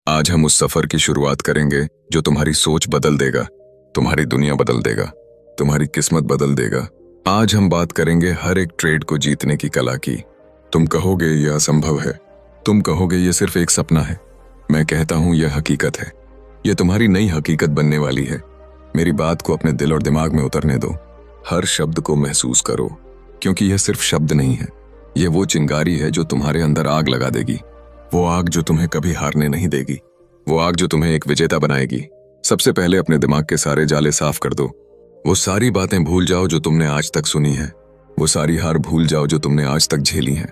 आज हम उस सफर की शुरुआत करेंगे जो तुम्हारी सोच बदल देगा, तुम्हारी दुनिया बदल देगा, तुम्हारी किस्मत बदल देगा। आज हम बात करेंगे हर एक ट्रेड को जीतने की कला की। तुम कहोगे यह असंभव है, तुम कहोगे यह सिर्फ एक सपना है। मैं कहता हूं यह हकीकत है। यह तुम्हारी नई हकीकत बनने वाली है। मेरी बात को अपने दिल और दिमाग में उतरने दो। हर शब्द को महसूस करो, क्योंकि यह सिर्फ शब्द नहीं है। यह वो चिंगारी है जो तुम्हारे अंदर आग लगा देगी। वो आग जो तुम्हें कभी हारने नहीं देगी। वो आग जो तुम्हें एक विजेता बनाएगी। सबसे पहले अपने दिमाग के सारे जाले साफ कर दो। वो सारी बातें भूल जाओ जो तुमने आज तक सुनी है। वो सारी हार भूल जाओ जो तुमने आज तक झेली है।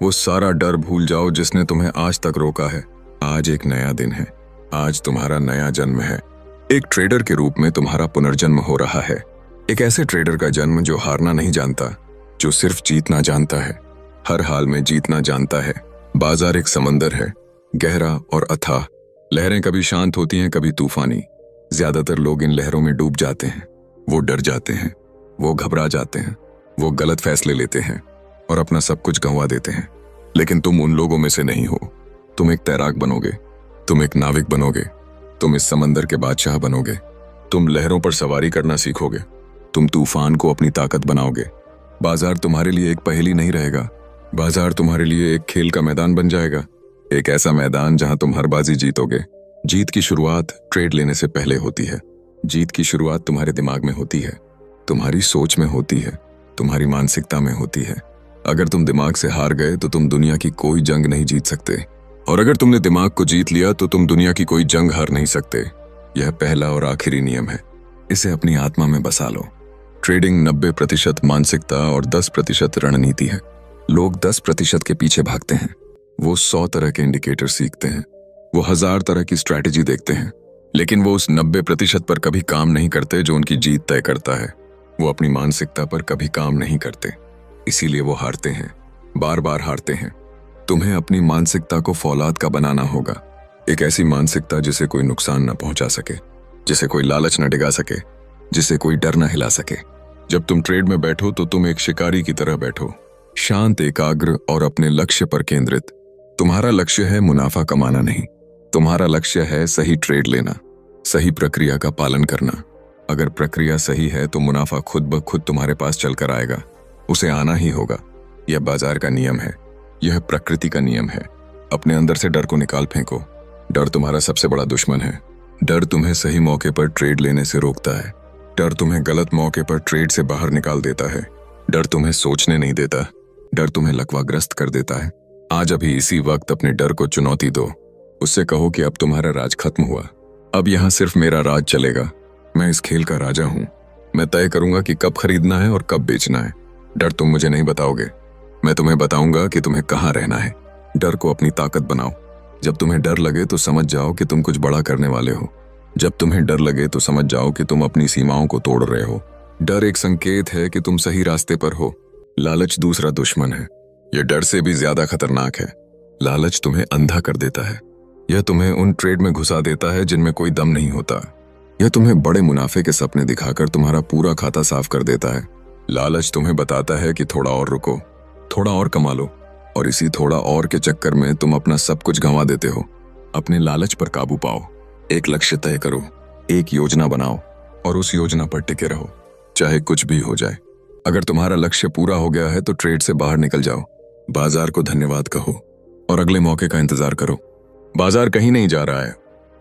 वो सारा डर भूल जाओ जिसने तुम्हें आज तक रोका है। आज एक नया दिन है। आज तुम्हारा नया जन्म है। एक ट्रेडर के रूप में तुम्हारा पुनर्जन्म हो रहा है। एक ऐसे ट्रेडर का जन्म जो हारना नहीं जानता, जो सिर्फ जीतना जानता है। हर हाल में जीतना जानता है। बाजार एक समंदर है, गहरा और अथाह। लहरें कभी शांत होती हैं, कभी तूफानी। ज्यादातर लोग इन लहरों में डूब जाते हैं। वो डर जाते हैं, वो घबरा जाते हैं, वो गलत फैसले लेते हैं और अपना सब कुछ गंवा देते हैं। लेकिन तुम उन लोगों में से नहीं हो। तुम एक तैराक बनोगे, तुम एक नाविक बनोगे, तुम इस समंदर के बादशाह बनोगे। तुम लहरों पर सवारी करना सीखोगे। तुम तूफान को अपनी ताकत बनाओगे। बाजार तुम्हारे लिए एक पहेली नहीं रहेगा। बाजार तुम्हारे लिए एक खेल का मैदान बन जाएगा। एक ऐसा मैदान जहां तुम हर बाजी जीतोगे। जीत की शुरुआत ट्रेड लेने से पहले होती है। जीत की शुरुआत तुम्हारे दिमाग में होती है, तुम्हारी सोच में होती है, तुम्हारी मानसिकता में होती है। अगर तुम दिमाग से हार गए तो तुम दुनिया की कोई जंग नहीं जीत सकते, और अगर तुमने दिमाग को जीत लिया तो तुम दुनिया की कोई जंग हार नहीं सकते। यह पहला और आखिरी नियम है। इसे अपनी आत्मा में बसा लो। ट्रेडिंग 90% मानसिकता और 10% रणनीति है। लोग 10% के पीछे भागते हैं। वो 100 तरह के इंडिकेटर सीखते हैं। वो 1000 तरह की स्ट्रैटेजी देखते हैं, लेकिन वो उस 90% पर कभी काम नहीं करते जो उनकी जीत तय करता है। वो अपनी मानसिकता पर कभी काम नहीं करते, इसीलिए वो हारते हैं, बार बार हारते हैं। तुम्हें अपनी मानसिकता को फौलाद का बनाना होगा। एक ऐसी मानसिकता जिसे कोई नुकसान न पहुंचा सके, जिसे कोई लालच न डिगा सके, जिसे कोई डर न हिला सके। जब तुम ट्रेड में बैठो तो तुम एक शिकारी की तरह बैठो, शांत, एकाग्र और अपने लक्ष्य पर केंद्रित। तुम्हारा लक्ष्य है मुनाफा कमाना नहीं। तुम्हारा लक्ष्य है सही ट्रेड लेना, सही प्रक्रिया का पालन करना। अगर प्रक्रिया सही है तो मुनाफा खुद ब खुद तुम्हारे पास चलकर आएगा। उसे आना ही होगा। यह बाजार का नियम है। यह प्रकृति का नियम है। अपने अंदर से डर को निकाल फेंको। डर तुम्हारा सबसे बड़ा दुश्मन है। डर तुम्हें सही मौके पर ट्रेड लेने से रोकता है। डर तुम्हें गलत मौके पर ट्रेड से बाहर निकाल देता है। डर तुम्हें सोचने नहीं देता। डर तुम्हें लकवाग्रस्त कर देता है। आज अभी इसी वक्त अपने डर को चुनौती दो। उससे कहो कि अब तुम्हारा राज खत्म हुआ। अब यहाँ सिर्फ मेरा राज चलेगा। मैं इस खेल का राजा हूँ। मैं तय करूंगा कि कब खरीदना है और कब बेचना है। डर तुम मुझे नहीं बताओगे, मैं तुम्हें बताऊंगा कि तुम्हें कहाँ रहना है। डर को अपनी ताकत बनाओ। जब तुम्हें डर लगे तो समझ जाओ कि तुम कुछ बड़ा करने वाले हो। जब तुम्हें डर लगे तो समझ जाओ कि तुम अपनी सीमाओं को तोड़ रहे हो। डर एक संकेत है कि तुम सही रास्ते पर हो। लालच दूसरा दुश्मन है। यह डर से भी ज्यादा खतरनाक है। लालच तुम्हें अंधा कर देता है। यह तुम्हें उन ट्रेड में घुसा देता है जिनमें कोई दम नहीं होता। यह तुम्हें बड़े मुनाफे के सपने दिखाकर तुम्हारा पूरा खाता साफ कर देता है। लालच तुम्हें बताता है कि थोड़ा और रुको, थोड़ा और कमा लो, और इसी थोड़ा और के चक्कर में तुम अपना सब कुछ गंवा देते हो। अपने लालच पर काबू पाओ। एक लक्ष्य तय करो, एक योजना बनाओ और उस योजना पर टिके रहो, चाहे कुछ भी हो जाए। अगर तुम्हारा लक्ष्य पूरा हो गया है तो ट्रेड से बाहर निकल जाओ। बाजार को धन्यवाद कहो और अगले मौके का इंतजार करो। बाजार कहीं नहीं जा रहा है।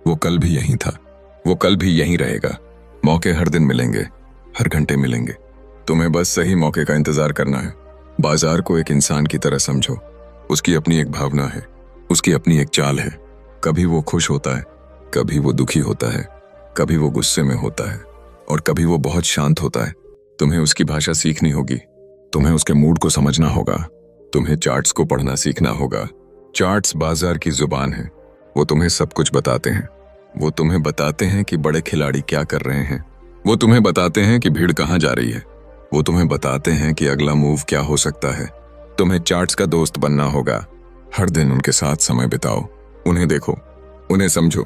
वो कल भी यहीं था, वो कल भी यहीं रहेगा। मौके हर दिन मिलेंगे, हर घंटे मिलेंगे। तुम्हें बस सही मौके का इंतजार करना है। बाजार को एक इंसान की तरह समझो। उसकी अपनी एक भावना है, उसकी अपनी एक चाल है। कभी वो खुश होता है, कभी वो दुखी होता है, कभी वो गुस्से में होता है और कभी वो बहुत शांत होता है। तुम्हें उसकी भाषा सीखनी होगी। तुम्हें उसके मूड को समझना होगा। तुम्हें चार्ट्स को पढ़ना सीखना होगा। चार्ट्स बाजार की जुबान है। वो तुम्हें सब कुछ बताते हैं। वो तुम्हें बताते हैं कि बड़े खिलाड़ी क्या कर रहे हैं। वो तुम्हें बताते हैं कि भीड़ कहाँ जा रही है। वो तुम्हें बताते हैं कि अगला मूव क्या हो सकता है। तुम्हें चार्ट्स का दोस्त बनना होगा। हर दिन उनके साथ समय बिताओ। उन्हें देखो, उन्हें समझो।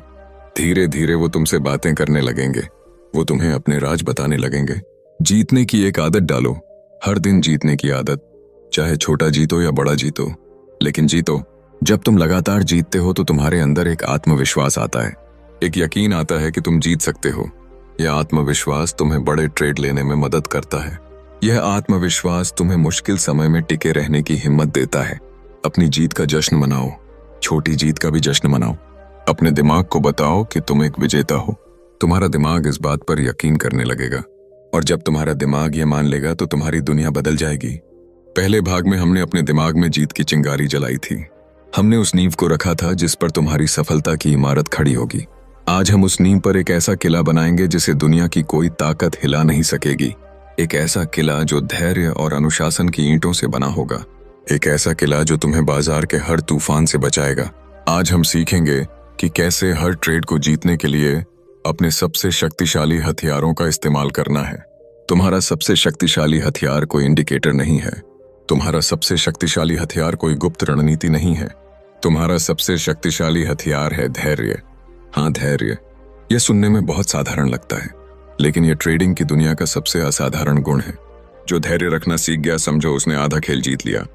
धीरे धीरे वो तुमसे बातें करने लगेंगे। वो तुम्हें अपने राज बताने लगेंगे। जीतने की एक आदत डालो। हर दिन जीतने की आदत। चाहे छोटा जीतो या बड़ा जीतो, लेकिन जीतो। जब तुम लगातार जीतते हो तो तुम्हारे अंदर एक आत्मविश्वास आता है, एक यकीन आता है कि तुम जीत सकते हो। यह आत्मविश्वास तुम्हें बड़े ट्रेड लेने में मदद करता है। यह आत्मविश्वास तुम्हें मुश्किल समय में टिके रहने की हिम्मत देता है। अपनी जीत का जश्न मनाओ, छोटी जीत का भी जश्न मनाओ। अपने दिमाग को बताओ कि तुम एक विजेता हो। तुम्हारा दिमाग इस बात पर यकीन करने लगेगा, और जब तुम्हारा दिमाग ये मान लेगा तो तुम्हारी दुनिया बदल जाएगी। पहले भाग में हमने अपने दिमाग में जीत की चिंगारी जलाई थी। हमने उस नींव को रखा था जिस पर तुम्हारी सफलता की इमारत खड़ी होगी। आज हम उस नींव पर एक ऐसा किला बनाएंगे जिसे दुनिया की कोई ताकत हिला नहीं सकेगी। एक ऐसा किला जो धैर्य और अनुशासन की ईंटों से बना होगा। एक ऐसा किला जो तुम्हें बाजार के हर तूफान से बचाएगा। आज हम सीखेंगे कि कैसे हर ट्रेड को जीतने के लिए अपने सबसे शक्तिशाली हथियारों का इस्तेमाल करना है। तुम्हारा सबसे शक्तिशाली हथियार कोई इंडिकेटर नहीं है। तुम्हारा सबसे शक्तिशाली हथियार कोई गुप्त रणनीति नहीं है। तुम्हारा सबसे शक्तिशाली हथियार है धैर्य। हाँ, धैर्य। यह सुनने में बहुत साधारण लगता है, लेकिन यह ट्रेडिंग की दुनिया का सबसे असाधारण गुण है। जो धैर्य रखना सीख गया, समझो उसने आधा खेल जीत लिया।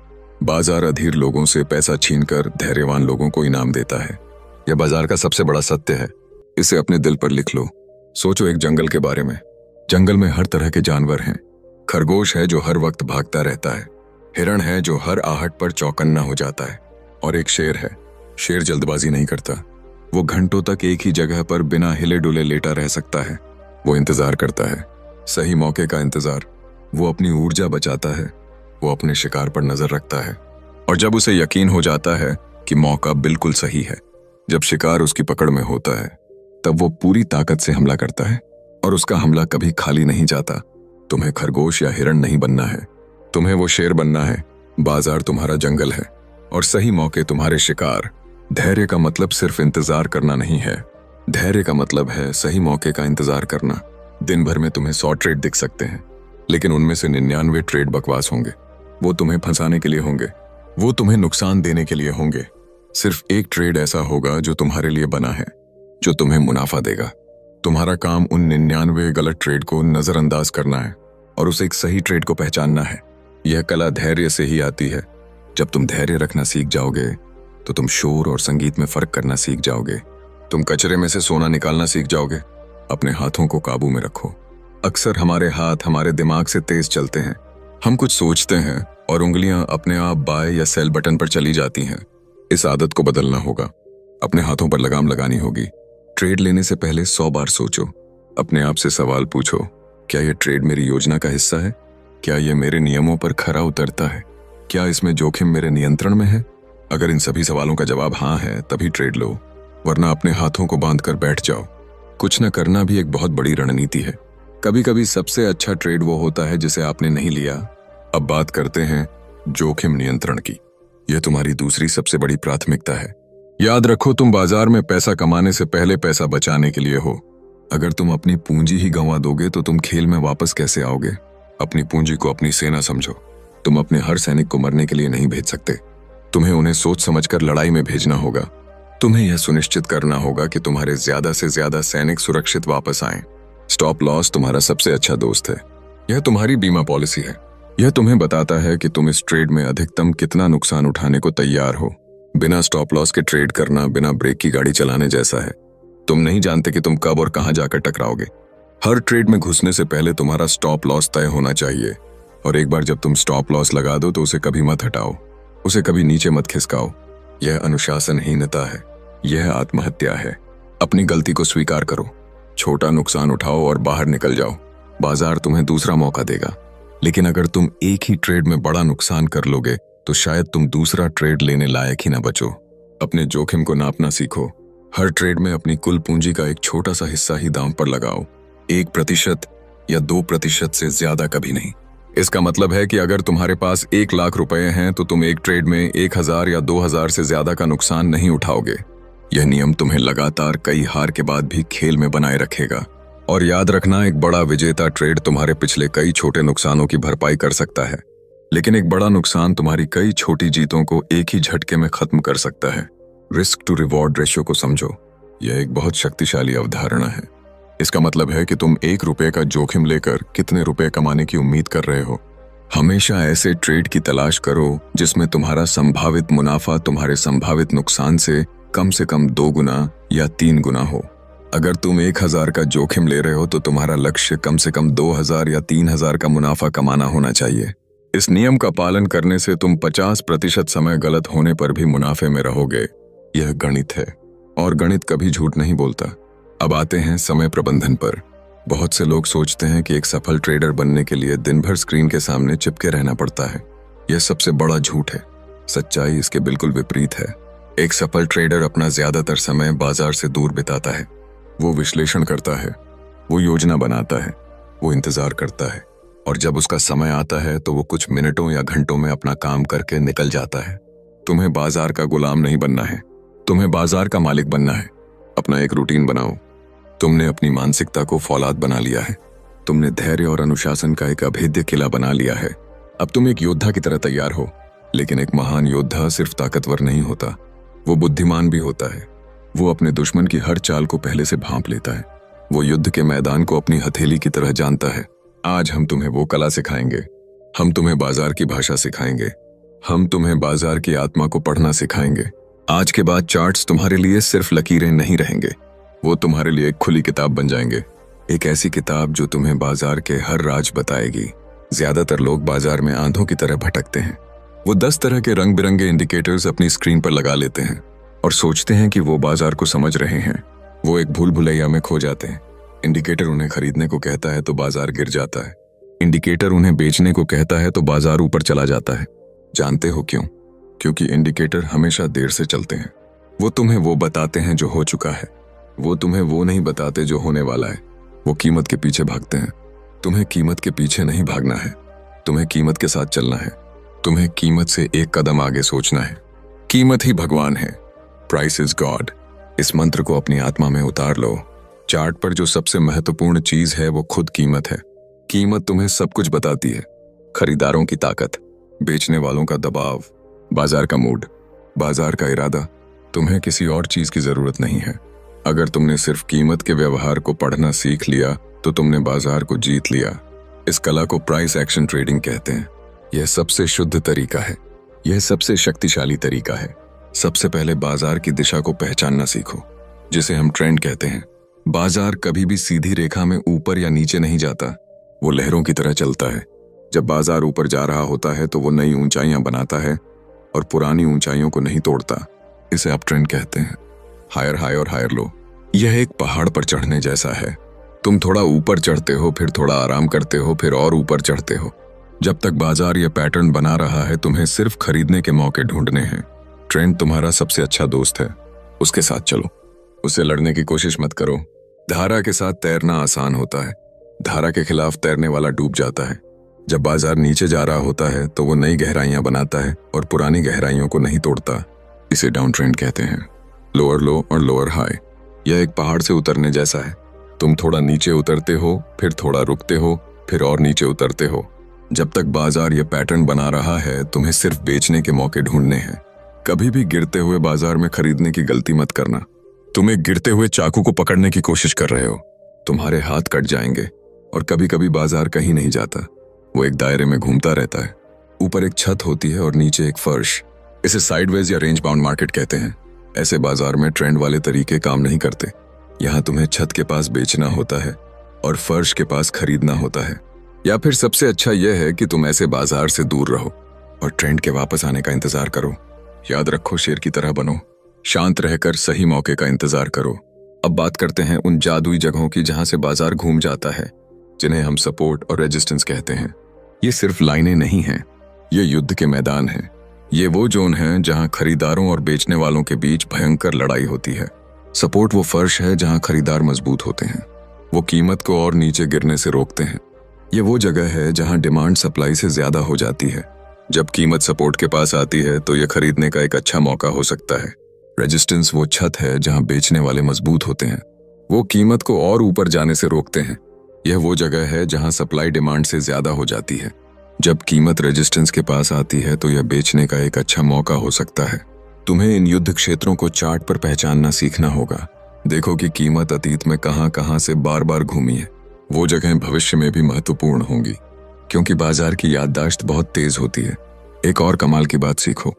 बाजार अधीर लोगों से पैसा छीनकर धैर्यवान लोगों को इनाम देता है। यह बाजार का सबसे बड़ा सत्य है। इसे अपने दिल पर लिख लो। सोचो एक जंगल के बारे में। जंगल में हर तरह के जानवर हैं। खरगोश है जो हर वक्त भागता रहता है, हिरण है जो हर आहट पर चौकन्ना हो जाता है, और एक शेर है। शेर जल्दबाजी नहीं करता। वो घंटों तक एक ही जगह पर बिना हिले डुले लेटा रह सकता है। वो इंतजार करता है, सही मौके का इंतजार। वो अपनी ऊर्जा बचाता है। वो अपने शिकार पर नजर रखता है, और जब उसे यकीन हो जाता है कि मौका बिल्कुल सही है, जब शिकार उसकी पकड़ में होता है, तब वो पूरी ताकत से हमला करता है। और उसका हमला कभी खाली नहीं जाता। तुम्हें खरगोश या हिरण नहीं बनना है, तुम्हें वो शेर बनना है। बाजार तुम्हारा जंगल है और सही मौके तुम्हारे शिकार। धैर्य का मतलब सिर्फ इंतजार करना नहीं है। धैर्य का मतलब है सही मौके का इंतजार करना। दिन भर में तुम्हें 100 ट्रेड दिख सकते हैं, लेकिन उनमें से 99 ट्रेड बकवास होंगे। वो तुम्हें फंसाने के लिए होंगे, वो तुम्हें नुकसान देने के लिए होंगे। सिर्फ एक ट्रेड ऐसा होगा जो तुम्हारे लिए बना है, जो तुम्हें मुनाफा देगा। तुम्हारा काम उन 99 गलत ट्रेड को नजरअंदाज करना है और उसे एक सही ट्रेड को पहचानना है। यह कला धैर्य से ही आती है। जब तुम धैर्य रखना सीख जाओगे तो तुम शोर और संगीत में फर्क करना सीख जाओगे। तुम कचरे में से सोना निकालना सीख जाओगे। अपने हाथों को काबू में रखो। अक्सर हमारे हाथ हमारे दिमाग से तेज चलते हैं। हम कुछ सोचते हैं और उंगलियां अपने आप बाय या सेल बटन पर चली जाती हैं। इस आदत को बदलना होगा। अपने हाथों पर लगाम लगानी होगी। ट्रेड लेने से पहले 100 बार सोचो। अपने आप से सवाल पूछो, क्या यह ट्रेड मेरी योजना का हिस्सा है? क्या यह मेरे नियमों पर खरा उतरता है? क्या इसमें जोखिम मेरे नियंत्रण में है? अगर इन सभी सवालों का जवाब हाँ है, तभी ट्रेड लो, वरना अपने हाथों को बांधकर बैठ जाओ। कुछ न करना भी एक बहुत बड़ी रणनीति है। कभी कभी सबसे अच्छा ट्रेड वो होता है जिसे आपने नहीं लिया। अब बात करते हैं जोखिम नियंत्रण की। यह तुम्हारी दूसरी सबसे बड़ी प्राथमिकता है। याद रखो, तुम बाजार में पैसा कमाने से पहले पैसा बचाने के लिए हो। अगर तुम अपनी पूंजी ही गंवा दोगे तो तुम खेल में वापस कैसे आओगे? अपनी पूंजी को अपनी सेना समझो। तुम अपने हर सैनिक को मरने के लिए नहीं भेज सकते। तुम्हें उन्हें सोच समझकर लड़ाई में भेजना होगा। तुम्हें यह सुनिश्चित करना होगा कि तुम्हारे ज्यादा से ज्यादा सैनिक सुरक्षित वापस आएं। स्टॉप लॉस तुम्हारा सबसे अच्छा दोस्त है। यह तुम्हारी बीमा पॉलिसी है। यह तुम्हें बताता है कि तुम इस ट्रेड में अधिकतम कितना नुकसान उठाने को तैयार हो। बिना स्टॉप लॉस के ट्रेड करना बिना ब्रेक की गाड़ी चलाने जैसा है। तुम नहीं जानते कि तुम कब और कहां जाकर टकराओगे। हर ट्रेड में घुसने से पहले तुम्हारा स्टॉप लॉस तय होना चाहिए, और एक बार जब तुम स्टॉप लॉस लगा दो तो उसे कभी मत हटाओ, उसे कभी नीचे मत खिसकाओ। यह अनुशासनहीनता है, यह आत्महत्या है। अपनी गलती को स्वीकार करो, छोटा नुकसान उठाओ और बाहर निकल जाओ। बाजार तुम्हें दूसरा मौका देगा, लेकिन अगर तुम एक ही ट्रेड में बड़ा नुकसान कर लोगे तो शायद तुम दूसरा ट्रेड लेने लायक ही ना बचो। अपने जोखिम को नापना सीखो। हर ट्रेड में अपनी कुल पूंजी का एक छोटा सा हिस्सा ही दांव पर लगाओ। 1% या 2% से ज्यादा कभी नहीं। इसका मतलब है कि अगर तुम्हारे पास 1 लाख रुपए हैं तो तुम एक ट्रेड में 1000 या 2000 से ज्यादा का नुकसान नहीं उठाओगे। यह नियम तुम्हें लगातार कई हार के बाद भी खेल में बनाए रखेगा। और याद रखना, एक बड़ा विजेता ट्रेड तुम्हारे पिछले कई छोटे नुकसानों की भरपाई कर सकता है, लेकिन एक बड़ा नुकसान तुम्हारी कई छोटी जीतों को एक ही झटके में खत्म कर सकता है। रिस्क टू रिवॉर्ड रेशियो को समझो। यह एक बहुत शक्तिशाली अवधारणा है। इसका मतलब है कि तुम 1 रुपये का जोखिम लेकर कितने रुपए कमाने की उम्मीद कर रहे हो। हमेशा ऐसे ट्रेड की तलाश करो जिसमें तुम्हारा संभावित मुनाफा तुम्हारे संभावित नुकसान से कम 2 गुना या 3 गुना हो। अगर तुम 1000 का जोखिम ले रहे हो तो तुम्हारा लक्ष्य कम से कम 2000 या 3000 का मुनाफा कमाना होना चाहिए। इस नियम का पालन करने से तुम 50% समय गलत होने पर भी मुनाफे में रहोगे। यह गणित है और गणित कभी झूठ नहीं बोलता। अब आते हैं समय प्रबंधन पर। बहुत से लोग सोचते हैं कि एक सफल ट्रेडर बनने के लिए दिन भर स्क्रीन के सामने चिपके रहना पड़ता है। यह सबसे बड़ा झूठ है। सच्चाई इसके बिल्कुल विपरीत है। एक सफल ट्रेडर अपना ज्यादातर समय बाजार से दूर बिताता है। वो विश्लेषण करता है, वो योजना बनाता है, वो इंतजार करता है, और जब उसका समय आता है तो वो कुछ मिनटों या घंटों में अपना काम करके निकल जाता है। तुम्हें बाजार का गुलाम नहीं बनना है, तुम्हें बाजार का मालिक बनना है। अपना एक रूटीन बनाओ। तुमने अपनी मानसिकता को फौलाद बना लिया है। तुमने धैर्य और अनुशासन का एक अभेद्य किला बना लिया है। अब तुम एक योद्धा की तरह तैयार हो। लेकिन एक महान योद्धा सिर्फ ताकतवर नहीं होता, वो बुद्धिमान भी होता है। वो अपने दुश्मन की हर चाल को पहले से भांप लेता है। वो युद्ध के मैदान को अपनी हथेली की तरह जानता है। आज हम तुम्हें वो कला सिखाएंगे। हम तुम्हें बाजार की भाषा सिखाएंगे। हम तुम्हें बाजार की आत्मा को पढ़ना सिखाएंगे। आज के बाद चार्ट्स तुम्हारे लिए सिर्फ लकीरें नहीं रहेंगे, वो तुम्हारे लिए एक खुली किताब बन जाएंगे। एक ऐसी किताब जो तुम्हें बाजार के हर राज बताएगी। ज्यादातर लोग बाजार में आंधों की तरह भटकते हैं। वो 10 तरह के रंग बिरंगे इंडिकेटर्स अपनी स्क्रीन पर लगा लेते हैं और सोचते हैं कि वो बाजार को समझ रहे हैं। वो एक भूल भुलैया में खो जाते हैं। इंडिकेटर उन्हें खरीदने को कहता है तो बाजार गिर जाता है। इंडिकेटर उन्हें बेचने को कहता है तो बाजार ऊपर चला जाता है। जानते हो क्यों? क्योंकि इंडिकेटर हमेशा देर से चलते हैं। वो तुम्हें वो बताते हैं जो हो चुका है, वो तुम्हें वो नहीं बताते जो होने वाला है। वो कीमत के पीछे भागते हैं। तुम्हें कीमत के पीछे नहीं भागना है, तुम्हें कीमत के साथ चलना है। तुम्हें कीमत से एक कदम आगे सोचना है। कीमत ही भगवान है। Price is God. इस मंत्र को अपनी आत्मा में उतार लो। चार्ट पर जो सबसे महत्वपूर्ण चीज है वो खुद कीमत है। कीमत तुम्हें सब कुछ बताती है। खरीदारों की ताकत, बेचने वालों का दबाव, बाजार का मूड, बाजार का इरादा। तुम्हें किसी और चीज की जरूरत नहीं है। अगर तुमने सिर्फ कीमत के व्यवहार को पढ़ना सीख लिया तो तुमने बाजार को जीत लिया। इस कला को प्राइस एक्शन ट्रेडिंग कहते हैं। यह सबसे शुद्ध तरीका है, यह सबसे शक्तिशाली तरीका है। सबसे पहले बाजार की दिशा को पहचानना सीखो, जिसे हम ट्रेंड कहते हैं। बाजार कभी भी सीधी रेखा में ऊपर या नीचे नहीं जाता, वो लहरों की तरह चलता है। जब बाजार ऊपर जा रहा होता है तो वो नई ऊंचाइयां बनाता है और पुरानी ऊंचाइयों को नहीं तोड़ता। इसे आप ट्रेंड कहते हैं। हायर हाई और हायर लो। यह एक पहाड़ पर चढ़ने जैसा है। तुम थोड़ा ऊपर चढ़ते हो, फिर थोड़ा आराम करते हो, फिर और ऊपर चढ़ते हो। जब तक बाजार यह पैटर्न बना रहा है तुम्हें सिर्फ खरीदने के मौके ढूंढने हैं। ट्रेंड तुम्हारा सबसे अच्छा दोस्त है, उसके साथ चलो। उससे लड़ने की कोशिश मत करो। धारा के साथ तैरना आसान होता है, धारा के खिलाफ तैरने वाला डूब जाता है। जब बाजार नीचे जा रहा होता है तो वो नई गहराइयां बनाता है और पुरानी गहराइयों को नहीं तोड़ता। इसे डाउन ट्रेंड कहते हैं। लोअर लो और लोअर हाई। यह एक पहाड़ से उतरने जैसा है। तुम थोड़ा नीचे उतरते हो, फिर थोड़ा रुकते हो, फिर और नीचे उतरते हो। जब तक बाजार यह पैटर्न बना रहा है तुम्हें सिर्फ बेचने के मौके ढूंढने हैं। कभी भी गिरते हुए बाजार में खरीदने की गलती मत करना। तुम एक गिरते हुए चाकू को पकड़ने की कोशिश कर रहे हो। तुम्हारे हाथ कट जाएंगे। और कभी कभी बाजार कहीं नहीं जाता, वो एक दायरे में घूमता रहता है। ऊपर एक छत होती है और नीचे एक फर्श। इसे साइडवेज या रेंज बाउंड मार्केट कहते हैं। ऐसे बाजार में ट्रेंड वाले तरीके काम नहीं करते। यहाँ तुम्हें छत के पास बेचना होता है और फर्श के पास खरीदना होता है। या फिर सबसे अच्छा यह है कि तुम ऐसे बाजार से दूर रहो और ट्रेंड के वापस आने का इंतजार करो। याद रखो, शेर की तरह बनो। शांत रहकर सही मौके का इंतजार करो। अब बात करते हैं उन जादुई जगहों की जहां से बाजार घूम जाता है, जिन्हें हम सपोर्ट और रेजिस्टेंस कहते हैं। ये सिर्फ लाइनें नहीं हैं, ये युद्ध के मैदान हैं। ये वो जोन हैं जहां खरीदारों और बेचने वालों के बीच भयंकर लड़ाई होती है। सपोर्ट वो फर्श है जहां खरीदार मजबूत होते हैं, वो कीमत को और नीचे गिरने से रोकते हैं। ये वो जगह है जहां डिमांड सप्लाई से ज्यादा हो जाती है। जब कीमत सपोर्ट के पास आती है तो यह खरीदने का एक अच्छा मौका हो सकता है। रेजिस्टेंस वो छत है जहां बेचने वाले मजबूत होते हैं, वो कीमत को और ऊपर जाने से रोकते हैं। यह वो जगह है जहां सप्लाई डिमांड से ज्यादा हो जाती है। जब कीमत रेजिस्टेंस के पास आती है तो यह बेचने का एक अच्छा मौका हो सकता है। तुम्हें इन युद्ध क्षेत्रों को चार्ट पर पहचानना सीखना होगा। देखो कि कीमत अतीत में कहां कहां से बार बार घूमी है। वो जगहें भविष्य में भी महत्वपूर्ण होंगी। क्योंकि बाजार की याददाश्त बहुत तेज होती है। एक और कमाल की बात सीखो,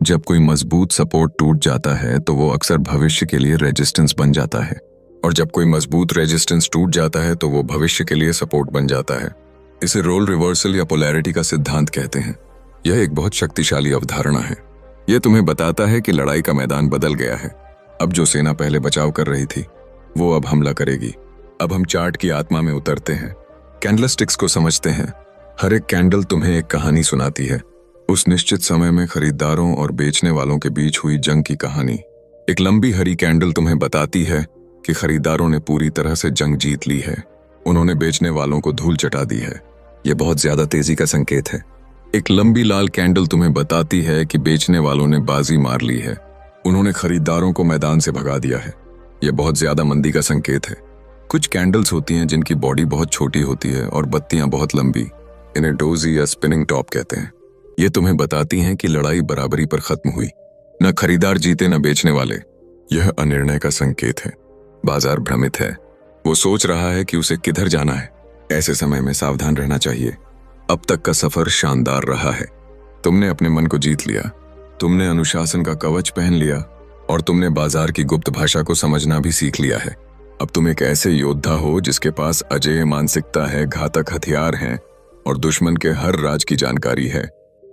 जब कोई मजबूत सपोर्ट टूट जाता है तो वो अक्सर भविष्य के लिए रेजिस्टेंस बन जाता है, और जब कोई मजबूत रेजिस्टेंस टूट जाता है तो वो भविष्य के लिए सपोर्ट बन जाता है। इसे रोल रिवर्सल या पोलैरिटी का सिद्धांत कहते हैं। यह एक बहुत शक्तिशाली अवधारणा है। यह तुम्हें बताता है कि लड़ाई का मैदान बदल गया है। अब जो सेना पहले बचाव कर रही थी वो अब हमला करेगी। अब हम चार्ट की आत्मा में उतरते हैं, कैंडलस्टिक्स को समझते हैं। हर एक कैंडल तुम्हें एक कहानी सुनाती है, उस निश्चित समय में खरीदारों और बेचने वालों के बीच हुई जंग की कहानी। एक लंबी हरी कैंडल तुम्हें बताती है कि खरीदारों ने पूरी तरह से जंग जीत ली है, उन्होंने बेचने वालों को धूल चटा दी है। यह बहुत ज्यादा तेजी का संकेत है। एक लंबी लाल कैंडल तुम्हें बताती है कि बेचने वालों ने बाजी मार ली है, उन्होंने खरीदारों को मैदान से भगा दिया है। यह बहुत ज्यादा मंदी का संकेत है। कुछ कैंडल्स होती हैं जिनकी बॉडी बहुत छोटी होती है और बत्तियां बहुत लंबी, इन्हें डोजी या स्पिनिंग टॉप कहते हैं। ये तुम्हें बताती हैं कि लड़ाई बराबरी पर खत्म हुई, न खरीदार जीते न बेचने वाले। यह अनिर्णय का संकेत है। बाजार भ्रमित है, वो सोच रहा है कि उसे किधर जाना है। ऐसे समय में सावधान रहना चाहिए। अब तक का सफर शानदार रहा है। तुमने अपने मन को जीत लिया, तुमने अनुशासन का कवच पहन लिया और तुमने बाजार की गुप्त भाषा को समझना भी सीख लिया है। अब तुम एक ऐसे योद्धा हो जिसके पास अजेय मानसिकता है, घातक हथियार हैं और दुश्मन के हर राज की जानकारी है।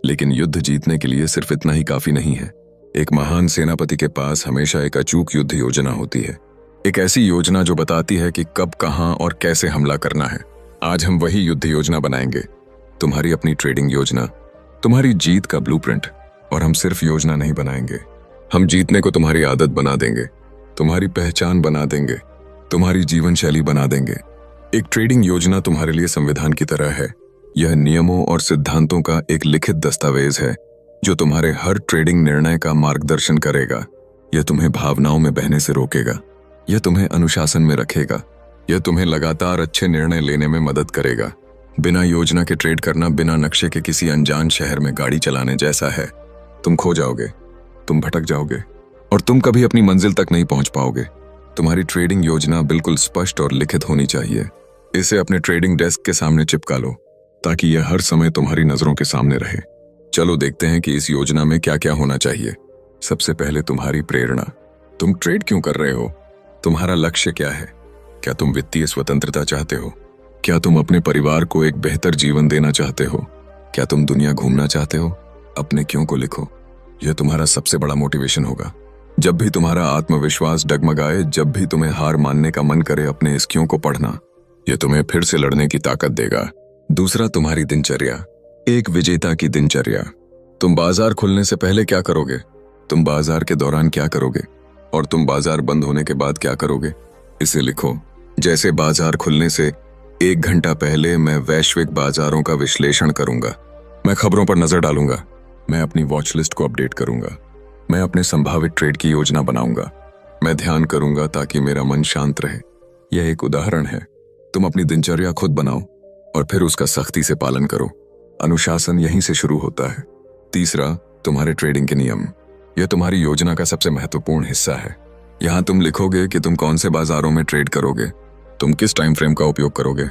लेकिन युद्ध जीतने के लिए सिर्फ इतना ही काफी नहीं है। एक महान सेनापति के पास हमेशा एक अचूक युद्ध योजना होती है, एक ऐसी योजना जो बताती है कि कब, कहां और कैसे हमला करना है। आज हम वही युद्ध योजना बनाएंगे, तुम्हारी अपनी ट्रेडिंग योजना, तुम्हारी जीत का ब्लूप्रिंट। और हम सिर्फ योजना नहीं बनाएंगे, हम जीतने को तुम्हारी आदत बना देंगे, तुम्हारी पहचान बना देंगे, तुम्हारी जीवन शैली बना देंगे। एक ट्रेडिंग योजना तुम्हारे लिए संविधान की तरह है। यह नियमों और सिद्धांतों का एक लिखित दस्तावेज है जो तुम्हारे हर ट्रेडिंग निर्णय का मार्गदर्शन करेगा। यह तुम्हें भावनाओं में बहने से रोकेगा, यह तुम्हें अनुशासन में रखेगा, यह तुम्हें लगातार अच्छे निर्णय लेने में मदद करेगा। बिना योजना के ट्रेड करना बिना नक्शे के किसी अनजान शहर में गाड़ी चलाने जैसा है। तुम खो जाओगे, तुम भटक जाओगे और तुम कभी अपनी मंजिल तक नहीं पहुंच पाओगे। तुम्हारी ट्रेडिंग योजना बिल्कुल स्पष्ट और लिखित होनी चाहिए। इसे अपने ट्रेडिंग डेस्क के सामने चिपका लो ताकि यह हर समय तुम्हारी नजरों के सामने रहे। चलो देखते हैं कि इस योजना में क्या क्या होना चाहिए। सबसे पहले तुम्हारी प्रेरणा। तुम ट्रेड क्यों कर रहे हो? तुम्हारा लक्ष्य क्या है? क्या तुम वित्तीय स्वतंत्रता चाहते हो? क्या तुम अपने परिवार को एक बेहतर जीवन देना चाहते हो? क्या तुम दुनिया घूमना चाहते हो? अपने क्यों को लिखो, यह तुम्हारा सबसे बड़ा मोटिवेशन होगा। जब भी तुम्हारा आत्मविश्वास डगमगाए, जब भी तुम्हें हार मानने का मन करे, अपने इस क्यों को पढ़ना। यह तुम्हें फिर से लड़ने की ताकत देगा। दूसरा, तुम्हारी दिनचर्या। एक विजेता की दिनचर्या। तुम बाजार खुलने से पहले क्या करोगे, तुम बाजार के दौरान क्या करोगे और तुम बाजार बंद होने के बाद क्या करोगे, इसे लिखो। जैसे बाजार खुलने से 1 घंटा पहले मैं वैश्विक बाजारों का विश्लेषण करूंगा, मैं खबरों पर नजर डालूंगा, मैं अपनी वॉच लिस्ट को अपडेट करूंगा, मैं अपने संभावित ट्रेड की योजना बनाऊंगा, मैं ध्यान करूंगा ताकि मेरा मन शांत रहे। यह एक उदाहरण है। तुम अपनी दिनचर्या खुद बनाओ और फिर उसका सख्ती से पालन करो। अनुशासन यहीं से शुरू होता है। तीसरा, तुम्हारे ट्रेडिंग के नियम। यह तुम्हारी योजना का सबसे महत्वपूर्ण हिस्सा है। यहां तुम लिखोगे कि तुम कौन से बाजारों में ट्रेड करोगे, तुम किस टाइम फ्रेम का उपयोग करोगे,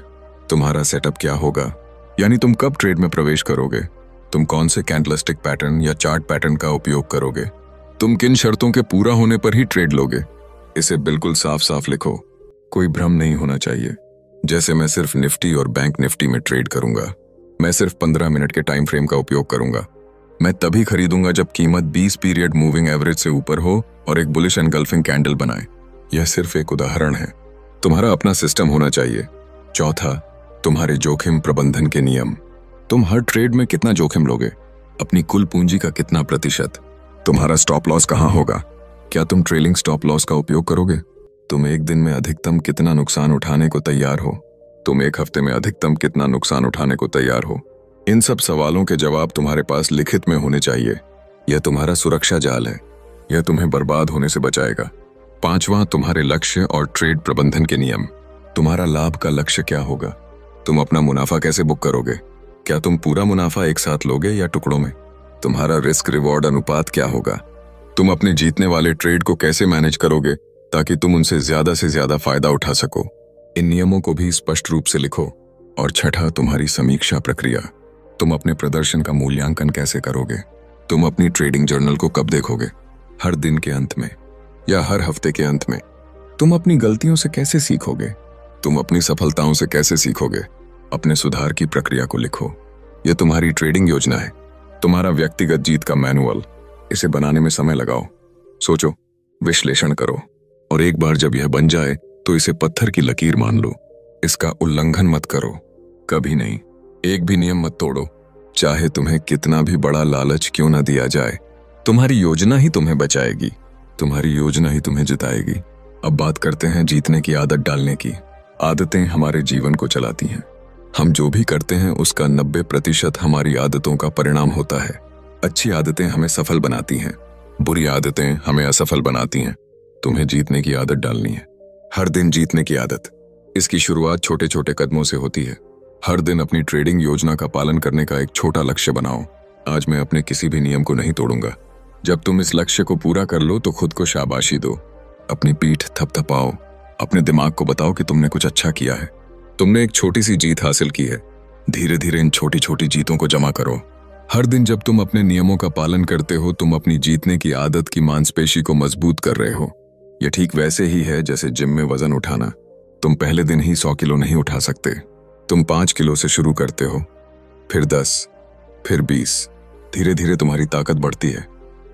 तुम्हारा सेटअप क्या होगा, यानी तुम कब ट्रेड में प्रवेश करोगे, तुम कौन से कैंडलस्टिक पैटर्न या चार्ट पैटर्न का उपयोग करोगे, तुम किन शर्तों के पूरा होने पर ही ट्रेड लोगे। इसे बिल्कुल साफ साफ लिखो, कोई भ्रम नहीं होना चाहिए। जैसे मैं सिर्फ निफ्टी और बैंक निफ्टी में ट्रेड करूंगा, मैं सिर्फ 15 मिनट के टाइम फ्रेम का उपयोग करूंगा, मैं तभी खरीदूंगा जब कीमत 20 पीरियड मूविंग एवरेज से ऊपर हो और एक बुलिश एनगल्फिंग कैंडल बनाए। यह सिर्फ एक उदाहरण है। तुम्हारा अपना सिस्टम होना चाहिए। चौथा, तुम्हारे जोखिम प्रबंधन के नियम। तुम हर ट्रेड में कितना जोखिम लोगे, अपनी कुल पूंजी का कितना प्रतिशत, तुम्हारा स्टॉप लॉस कहां होगा, क्या तुम ट्रेलिंग स्टॉप लॉस का उपयोग करोगे, तुम एक दिन में अधिकतम कितना नुकसान उठाने को तैयार हो, तुम एक हफ्ते में अधिकतम कितना नुकसान उठाने को तैयार हो। इन सब सवालों के जवाब तुम्हारे पास लिखित में होने चाहिए। यह तुम्हारा सुरक्षा जाल है, यह तुम्हें बर्बाद होने से बचाएगा। पांचवां, तुम्हारे लक्ष्य और ट्रेड प्रबंधन के नियम। तुम्हारा लाभ का लक्ष्य क्या होगा, तुम अपना मुनाफा कैसे बुक करोगे, क्या तुम पूरा मुनाफा एक साथ लोगे या टुकड़ों में, तुम्हारा रिस्क रिवॉर्ड अनुपात क्या होगा, तुम अपने जीतने वाले ट्रेड को कैसे मैनेज करोगे ताकि तुम उनसे ज्यादा से ज्यादा फायदा उठा सको। इन नियमों को भी स्पष्ट रूप से लिखो। और छठा, तुम्हारी समीक्षा प्रक्रिया। तुम अपने प्रदर्शन का मूल्यांकन कैसे करोगे? तुम अपनी ट्रेडिंग जर्नल को कब देखोगे? हर दिन के अंत में या हर हफ्ते के अंत में? तुम अपनी गलतियों से कैसे सीखोगे? तुम अपनी सफलताओं से कैसे सीखोगे? अपने सुधार की प्रक्रिया को लिखो। यह तुम्हारी ट्रेडिंग योजना है, तुम्हारा व्यक्तिगत जीत का मैनुअल। इसे बनाने में समय लगाओ, सोचो, विश्लेषण करो, और एक बार जब यह बन जाए तो इसे पत्थर की लकीर मान लो। इसका उल्लंघन मत करो, कभी नहीं। एक भी नियम मत तोड़ो, चाहे तुम्हें कितना भी बड़ा लालच क्यों न दिया जाए। तुम्हारी योजना ही तुम्हें बचाएगी, तुम्हारी योजना ही तुम्हें जिताएगी। अब बात करते हैं जीतने की आदत डालने की। आदतें हमारे जीवन को चलाती हैं। हम जो भी करते हैं उसका 90% हमारी आदतों का परिणाम होता है। अच्छी आदतें हमें सफल बनाती हैं, बुरी आदतें हमें असफल बनाती हैं। तुम्हें जीतने की आदत डालनी है, हर दिन जीतने की आदत। इसकी शुरुआत छोटे छोटे कदमों से होती है। हर दिन अपनी ट्रेडिंग योजना का पालन करने का एक छोटा लक्ष्य बनाओ। आज मैं अपने किसी भी नियम को नहीं तोड़ूंगा। जब तुम इस लक्ष्य को पूरा कर लो तो खुद को शाबाशी दो, अपनी पीठ थपथपाओ, अपने दिमाग को बताओ कि तुमने कुछ अच्छा किया है, तुमने एक छोटी सी जीत हासिल की है। धीरे धीरे इन छोटी छोटी जीतों को जमा करो। हर दिन जब तुम अपने नियमों का पालन करते हो, तुम अपनी जीतने की आदत की मांसपेशी को मजबूत कर रहे हो। यह ठीक वैसे ही है जैसे जिम में वजन उठाना। तुम पहले दिन ही 100 किलो नहीं उठा सकते। तुम 5 किलो से शुरू करते हो, फिर 10, फिर 20। धीरे धीरे तुम्हारी ताकत बढ़ती है।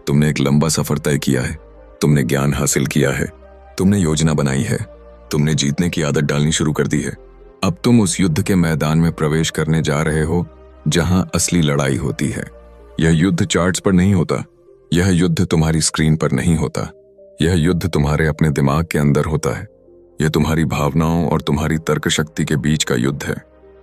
तुमने एक लंबा सफर तय किया है, तुमने ज्ञान हासिल किया है, तुमने योजना बनाई है, तुमने जीतने की आदत डालनी शुरू कर दी है। अब तुम उस युद्ध के मैदान में प्रवेश करने जा रहे हो जहां असली लड़ाई होती है। यह युद्ध चार्ट्स पर नहीं होता, यह युद्ध तुम्हारी स्क्रीन पर नहीं होता, यह युद्ध तुम्हारे अपने दिमाग के अंदर होता है। यह तुम्हारी भावनाओं और तुम्हारी तर्क शक्ति के बीच का युद्ध है।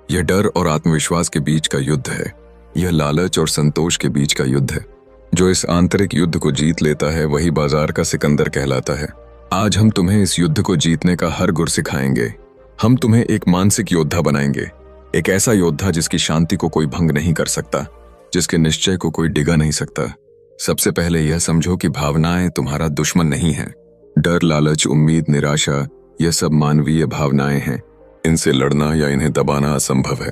यह डर और आत्मविश्वास के बीच का युद्ध है। यह लालच और संतोष के बीच का युद्ध है। जो इस आंतरिक युद्ध को जीत लेता है वही बाजार का सिकंदर कहलाता है। आज हम तुम्हें इस युद्ध को जीतने का हर गुर सिखाएंगे। हम तुम्हें एक मानसिक योद्धा बनाएंगे, एक ऐसा योद्धा जिसकी शांति को कोई भंग नहीं कर सकता, जिसके निश्चय को कोई डिगा नहीं सकता। सबसे पहले यह समझो कि भावनाएं तुम्हारा दुश्मन नहीं है। डर, लालच, उम्मीद, निराशा, यह सब मानवीय भावनाएं हैं। इनसे लड़ना या इन्हें दबाना असंभव है।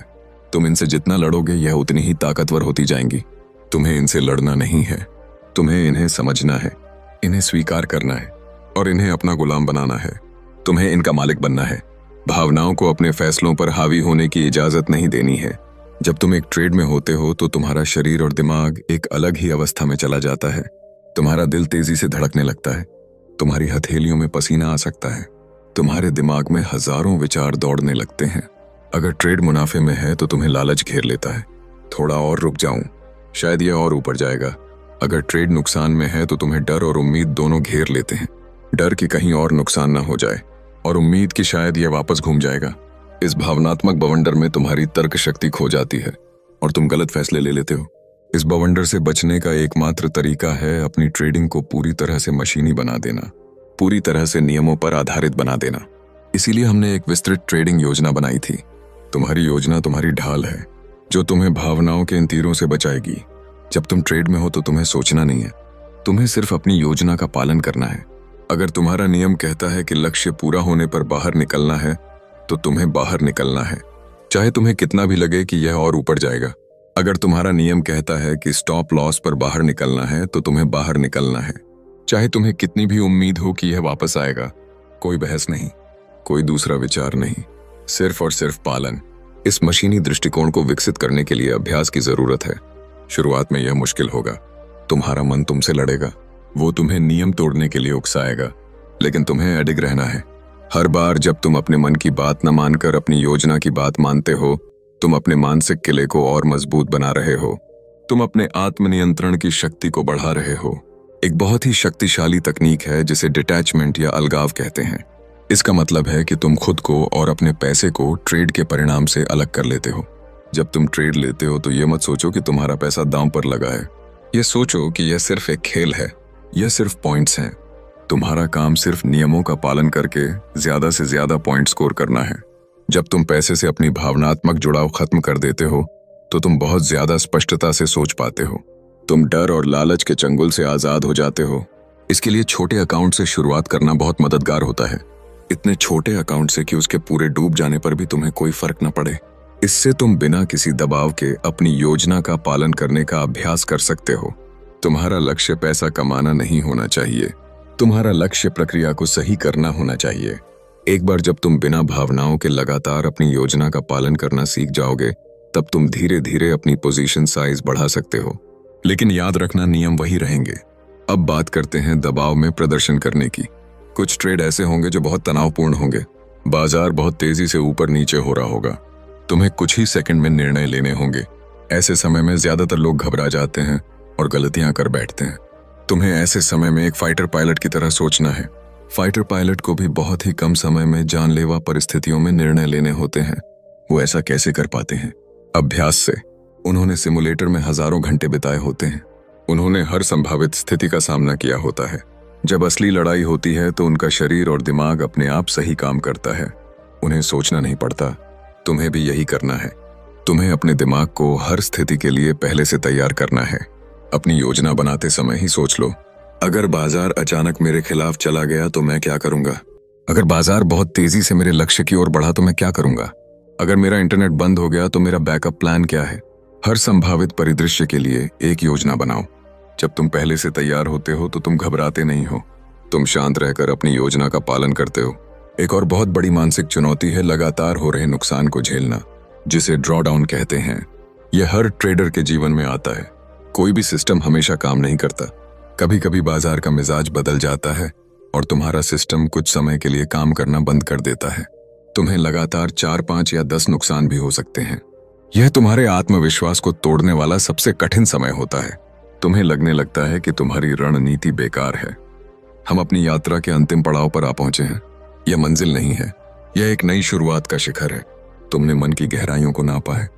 तुम इनसे जितना लड़ोगे यह उतनी ही ताकतवर होती जाएंगी। तुम्हें इनसे लड़ना नहीं है, तुम्हें इन्हें समझना है, इन्हें स्वीकार करना है और इन्हें अपना गुलाम बनाना है। तुम्हें इनका मालिक बनना है। भावनाओं को अपने फैसलों पर हावी होने की इजाजत नहीं देनी है। जब तुम एक ट्रेड में होते हो तो तुम्हारा शरीर और दिमाग एक अलग ही अवस्था में चला जाता है। तुम्हारा दिल तेजी से धड़कने लगता है, तुम्हारी हथेलियों में पसीना आ सकता है, तुम्हारे दिमाग में हजारों विचार दौड़ने लगते हैं। अगर ट्रेड मुनाफे में है तो तुम्हें लालच घेर लेता है, थोड़ा और रुक जाऊं, शायद यह और ऊपर जाएगा। अगर ट्रेड नुकसान में है तो तुम्हें डर और उम्मीद दोनों घेर लेते हैं। डर कि कहीं और नुकसान ना हो जाए, और उम्मीद कि शायद यह वापस घूम जाएगा। इस भावनात्मक बवंडर में तुम्हारी तर्क शक्ति खो जाती है और तुम गलत फैसले ले लेते हो। इस बवंडर से बचने का एकमात्र तरीका है अपनी ट्रेडिंग को पूरी तरह से मशीनी बना देना, पूरी तरह से नियमों पर आधारित बना देना। इसीलिए हमने एक विस्तृत ट्रेडिंग योजना बनाई थी। तुम्हारी योजना तुम्हारी ढाल है जो तुम्हें भावनाओं के इन तीरों से बचाएगी। जब तुम ट्रेड में हो तो तुम्हें सोचना नहीं है, तुम्हें सिर्फ अपनी योजना का पालन करना है। अगर तुम्हारा नियम कहता है कि लक्ष्य पूरा होने पर बाहर निकलना है तो तुम्हें बाहर निकलना है, चाहे तुम्हें कितना भी लगे कि यह और ऊपर जाएगा। अगर तुम्हारा नियम कहता है कि स्टॉप लॉस पर बाहर निकलना है तो तुम्हें बाहर निकलना है, चाहे तुम्हें कितनी भी उम्मीद हो कि यह वापस आएगा। कोई बहस नहीं, कोई दूसरा विचार नहीं, सिर्फ और सिर्फ पालन। इस मशीनी दृष्टिकोण को विकसित करने के लिए अभ्यास की जरूरत है। शुरुआत में यह मुश्किल होगा, तुम्हारा मन तुमसे लड़ेगा, वो तुम्हें नियम तोड़ने के लिए उकसाएगा, लेकिन तुम्हें अडिग रहना है। हर बार जब तुम अपने मन की बात न मानकर अपनी योजना की बात मानते हो, तुम अपने मानसिक किले को और मजबूत बना रहे हो। तुम अपने आत्मनियंत्रण की शक्ति को बढ़ा रहे हो। एक बहुत ही शक्तिशाली तकनीक है जिसे डिटैचमेंट या अलगाव कहते हैं। इसका मतलब है कि तुम खुद को और अपने पैसे को ट्रेड के परिणाम से अलग कर लेते हो। जब तुम ट्रेड लेते हो तो यह मत सोचो कि तुम्हारा पैसा दांव पर लगा है। यह सोचो कि यह सिर्फ एक खेल है, यह सिर्फ पॉइंट्स हैं। तुम्हारा काम सिर्फ नियमों का पालन करके ज्यादा से ज्यादा पॉइंट स्कोर करना है। जब तुम पैसे से अपनी भावनात्मक जुड़ाव खत्म कर देते हो तो तुम बहुत ज्यादा स्पष्टता से सोच पाते हो। तुम डर और लालच के चंगुल से आजाद हो जाते हो। इसके लिए छोटे अकाउंट से शुरुआत करना बहुत मददगार होता है। इतने छोटे अकाउंट से कि उसके पूरे डूब जाने पर भी तुम्हें कोई फर्क न पड़े। इससे तुम बिना किसी दबाव के अपनी योजना का पालन करने का अभ्यास कर सकते हो। तुम्हारा लक्ष्य पैसा कमाना नहीं होना चाहिए, तुम्हारा लक्ष्य प्रक्रिया को सही करना होना चाहिए। एक बार जब तुम बिना भावनाओं के लगातार अपनी योजना का पालन करना सीख जाओगे, तब तुम धीरे धीरे अपनी पोजीशन साइज बढ़ा सकते हो। लेकिन याद रखना, नियम वही रहेंगे। अब बात करते हैं दबाव में प्रदर्शन करने की। कुछ ट्रेड ऐसे होंगे जो बहुत तनावपूर्ण होंगे। बाजार बहुत तेजी से ऊपर नीचे हो रहा होगा, तुम्हें कुछ ही सेकंड में निर्णय लेने होंगे। ऐसे समय में ज्यादातर लोग घबरा जाते हैं और गलतियां कर बैठते हैं। तुम्हें ऐसे समय में एक फाइटर पायलट की तरह सोचना है। फाइटर पायलट को भी बहुत ही कम समय में जानलेवा परिस्थितियों में निर्णय लेने होते हैं। वो ऐसा कैसे कर पाते हैं? अभ्यास से। उन्होंने सिमुलेटर में हजारों घंटे बिताए होते हैं। उन्होंने हर संभावित स्थिति का सामना किया होता है। जब असली लड़ाई होती है तो उनका शरीर और दिमाग अपने आप सही काम करता है। उन्हें सोचना नहीं पड़ता। तुम्हें भी यही करना है। तुम्हें अपने दिमाग को हर स्थिति के लिए पहले से तैयार करना है। अपनी योजना बनाते समय ही सोच लो, अगर बाजार अचानक मेरे खिलाफ चला गया तो मैं क्या करूंगा? अगर बाजार बहुत तेजी से मेरे लक्ष्य की ओर बढ़ा तो मैं क्या करूंगा? अगर मेरा इंटरनेट बंद हो गया तो मेरा बैकअप प्लान क्या है? हर संभावित परिदृश्य के लिए एक योजना बनाओ। जब तुम पहले से तैयार होते हो तो तुम घबराते नहीं हो, तुम शांत रहकर अपनी योजना का पालन करते हो। एक और बहुत बड़ी मानसिक चुनौती है लगातार हो रहे नुकसान को झेलना, जिसे ड्रॉ डाउन कहते हैं। यह हर ट्रेडर के जीवन में आता है। कोई भी सिस्टम हमेशा काम नहीं करता। कभी कभी बाजार का मिजाज बदल जाता है और तुम्हारा सिस्टम कुछ समय के लिए काम करना बंद कर देता है। तुम्हें लगातार 4, 5 या 10 नुकसान भी हो सकते हैं। यह तुम्हारे आत्मविश्वास को तोड़ने वाला सबसे कठिन समय होता है। तुम्हें लगने लगता है कि तुम्हारी रणनीति बेकार है। हम अपनी यात्रा के अंतिम पड़ाव पर आ पहुंचे हैं। यह मंजिल नहीं है, यह एक नई शुरुआत का शिखर है। तुमने मन की गहराइयों को नापा है,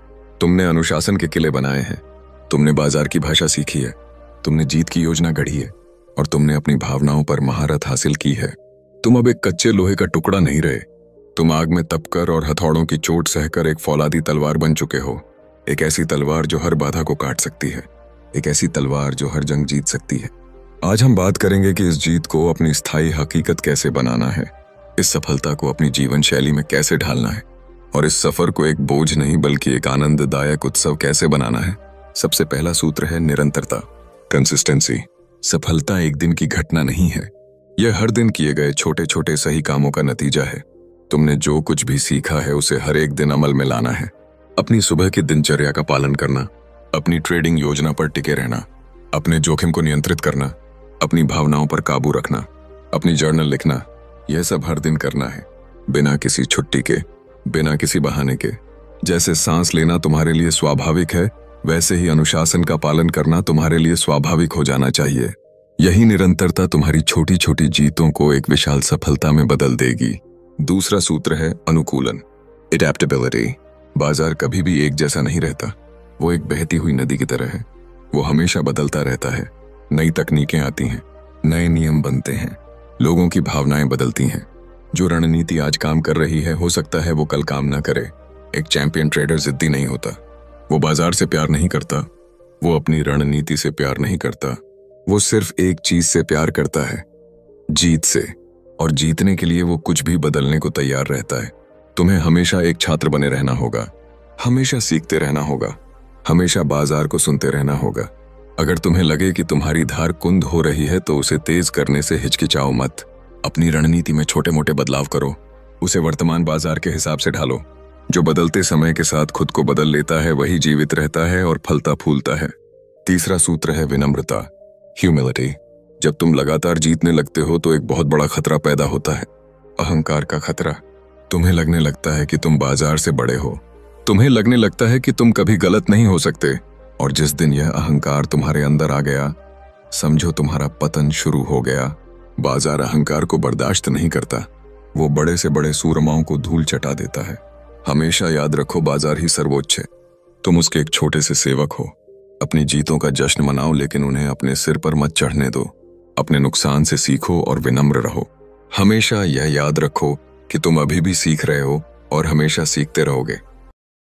तुमने अनुशासन के किले बनाए हैं, तुमने बाजार की भाषा सीखी है, तुमने जीत की योजना गढ़ी है और तुमने अपनी भावनाओं पर महारत हासिल की है। तुम अब एक कच्चे लोहे का टुकड़ा नहीं रहे। तुम आग में तपकर और हथौड़ों की चोट सहकर एक फौलादी तलवार बन चुके हो। एक ऐसी तलवार जो हर बाधा को काट सकती है, एक ऐसी तलवार जो हर जंग जीत सकती है। आज हम बात करेंगे कि इस जीत को अपनी स्थायी हकीकत कैसे बनाना है, इस सफलता को अपनी जीवन शैली में कैसे ढालना है और इस सफर को एक बोझ नहीं बल्कि एक आनंददायक उत्सव कैसे बनाना है। सबसे पहला सूत्र है निरंतरता, कंसिस्टेंसी। सफलता एक दिन की घटना नहीं है, यह हर दिन किए गए छोटे छोटे सही कामों का नतीजा है। तुमने जो कुछ भी सीखा है उसे हर एक दिन अमल में लाना है। अपनी सुबह की दिनचर्या का पालन करना, अपनी ट्रेडिंग योजना पर टिके रहना, अपने जोखिम को नियंत्रित करना, अपनी भावनाओं पर काबू रखना, अपनी जर्नल लिखना, यह सब हर दिन करना है, बिना किसी छुट्टी के, बिना किसी बहाने के। जैसे सांस लेना तुम्हारे लिए स्वाभाविक है, वैसे ही अनुशासन का पालन करना तुम्हारे लिए स्वाभाविक हो जाना चाहिए। यही निरंतरता तुम्हारी छोटी छोटी जीतों को एक विशाल सफलता में बदल देगी। दूसरा सूत्र है अनुकूलन, एडेप्टेबिलिटी। बाजार कभी भी एक जैसा नहीं रहता, वो एक बहती हुई नदी की तरह है। वो हमेशा बदलता रहता है। नई तकनीकें आती हैं, नए नियम बनते हैं, लोगों की भावनाएं बदलती हैं। जो रणनीति आज काम कर रही है हो सकता है वो कल काम ना करे। एक चैंपियन ट्रेडर जिद्दी नहीं होता, वो बाजार से प्यार नहीं करता, वो अपनी रणनीति से प्यार नहीं करता, वो सिर्फ एक चीज से प्यार करता है, जीत से। और जीतने के लिए वो कुछ भी बदलने को तैयार रहता है। तुम्हें हमेशा एक छात्र बने रहना होगा, हमेशा सीखते रहना होगा, हमेशा बाजार को सुनते रहना होगा। अगर तुम्हें लगे कि तुम्हारी धार कुंद हो रही है तो उसे तेज करने से हिचकिचाओ मत। अपनी रणनीति में छोटे मोटे बदलाव करो, उसे वर्तमान बाजार के हिसाब से ढालो। जो बदलते समय के साथ खुद को बदल लेता है वही जीवित रहता है और फलता फूलता है। तीसरा सूत्र है विनम्रता, ह्यूमिलिटी। जब तुम लगातार जीतने लगते हो तो एक बहुत बड़ा खतरा पैदा होता है, अहंकार का खतरा। तुम्हें लगने लगता है कि तुम बाजार से बड़े हो, तुम्हें लगने लगता है कि तुम कभी गलत नहीं हो सकते। और जिस दिन यह अहंकार तुम्हारे अंदर आ गया, समझो तुम्हारा पतन शुरू हो गया। बाजार अहंकार को बर्दाश्त नहीं करता, वो बड़े से बड़े सूरमाओं को धूल चटा देता है। हमेशा याद रखो, बाजार ही सर्वोच्च है, तुम उसके एक छोटे से सेवक हो। अपनी जीतों का जश्न मनाओ लेकिन उन्हें अपने सिर पर मत चढ़ने दो। अपने नुकसान से सीखो और विनम्र रहो। हमेशा यह याद रखो कि तुम अभी भी सीख रहे हो और हमेशा सीखते रहोगे।